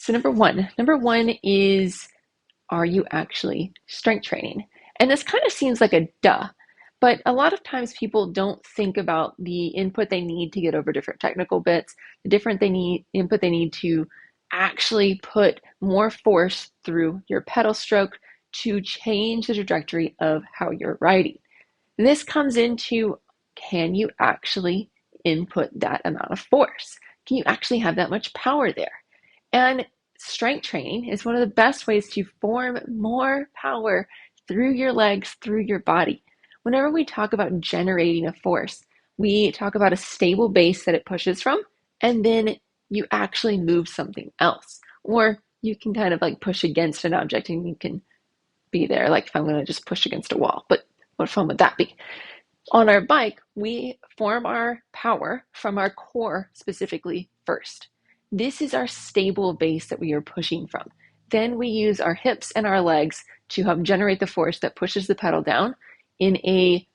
So number one is, are you actually strength training? And this kind of seems like a duh, but a lot of times people don't think about the input they need to get over different technical bits, the different input they need to actually put more force through your pedal stroke to change the trajectory of how you're riding. And this comes into, can you actually input that amount of force? Can you actually have that much power there? And strength training is one of the best ways to form more power through your legs, through your body. Whenever we talk about generating a force, we talk about a stable base that it pushes from, and then you actually move something else. Or you can kind of like push against an object and you can be there, like if I'm going to just push against a wall. But what fun would that be? On our bike, we form our power from our core specifically first. This is our stable base that we are pushing from. Then we use our hips and our legs to help generate the force that pushes the pedal down in a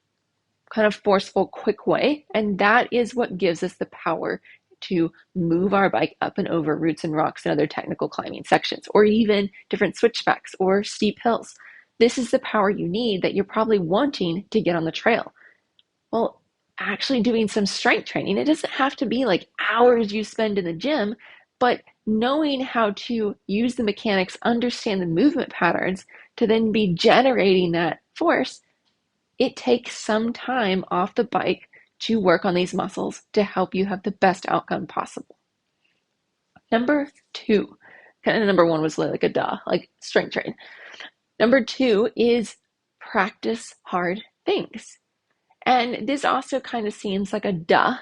kind of forceful, quick way. And that is what gives us the power to move our bike up and over roots and rocks and other technical climbing sections, or even different switchbacks or steep hills. This is the power you need that you're probably wanting to get on the trail. Well, actually doing some strength training, it doesn't have to be like hours you spend in the gym, but knowing how to use the mechanics, understand the movement patterns to then be generating that force, it takes some time off the bike to work on these muscles to help you have the best outcome possible. Number two, kind of number one was like a duh, like strength train. Number two is practice hard things. And this also kind of seems like a duh,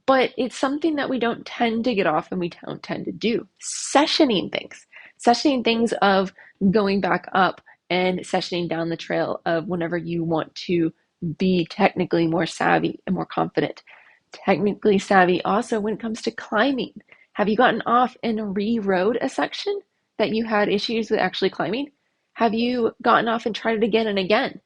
but it's something that we don't tend to get off and we don't tend to do. Sessioning things of going back up and sessioning down the trail of whenever you want to be technically more savvy and more confident. Technically savvy also when it comes to climbing. Have you gotten off and re-rode a section that you had issues with actually climbing? Have you gotten off and tried it again and again?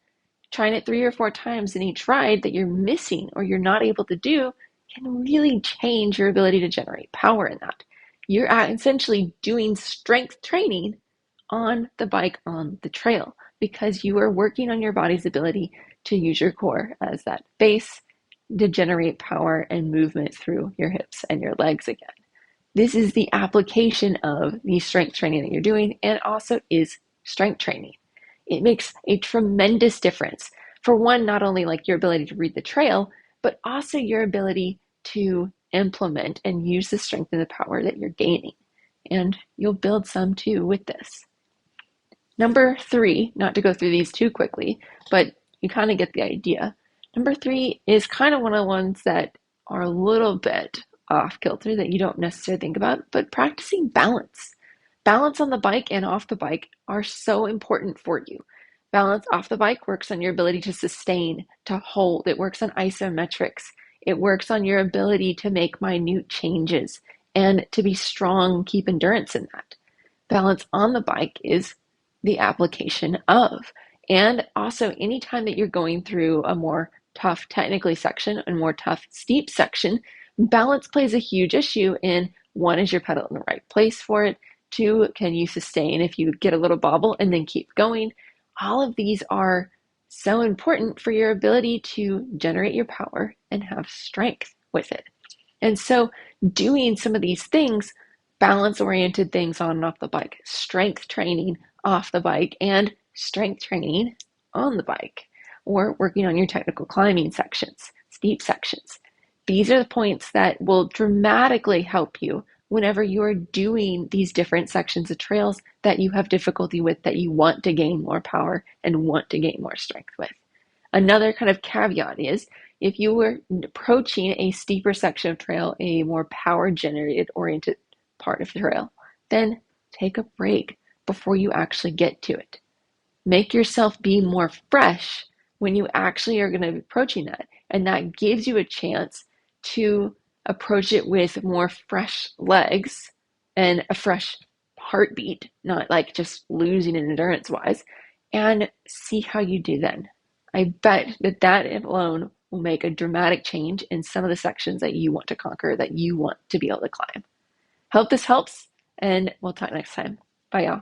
Trying it 3 or 4 times in each ride that you're missing or you're not able to do can really change your ability to generate power in that. You're essentially doing strength training on the bike on the trail because you are working on your body's ability to use your core as that base to generate power and movement through your hips and your legs again. This is the application of the strength training that you're doing, and also is strength training. It makes a tremendous difference. For one, not only like your ability to read the trail, but also your ability to implement and use the strength and the power that you're gaining. And you'll build some too with this. Number three, not to go through these too quickly, but you kind of get the idea. Number three is kind of one of the ones that are a little bit off kilter that you don't necessarily think about, but practicing balance. Balance on the bike and off the bike are so important for you. Balance off the bike works on your ability to sustain, to hold. It works on isometrics. It works on your ability to make minute changes and to be strong, keep endurance in that. Balance on the bike is the application of. And also, anytime that you're going through a more tough technically section, a more tough steep section, balance plays a huge issue in, one, is your pedal in the right place for it? Two, can you sustain if you get a little bobble and then keep going? All of these are so important for your ability to generate your power and have strength with it. And so doing some of these things, balance-oriented things on and off the bike, strength training off the bike, and strength training on the bike, or working on your technical climbing sections, steep sections. These are the points that will dramatically help you whenever you're doing these different sections of trails that you have difficulty with, that you want to gain more power and want to gain more strength with. Another kind of caveat is, if you were approaching a steeper section of trail, a more power generated oriented part of the trail, then take a break before you actually get to it. Make yourself be more fresh when you actually are going to be approaching that. And that gives you a chance to approach it with more fresh legs and a fresh heartbeat, not like just losing in endurance wise, and see how you do then. I bet that that alone will make a dramatic change in some of the sections that you want to conquer, that you want to be able to climb. Hope this helps, and we'll talk next time. Bye, y'all.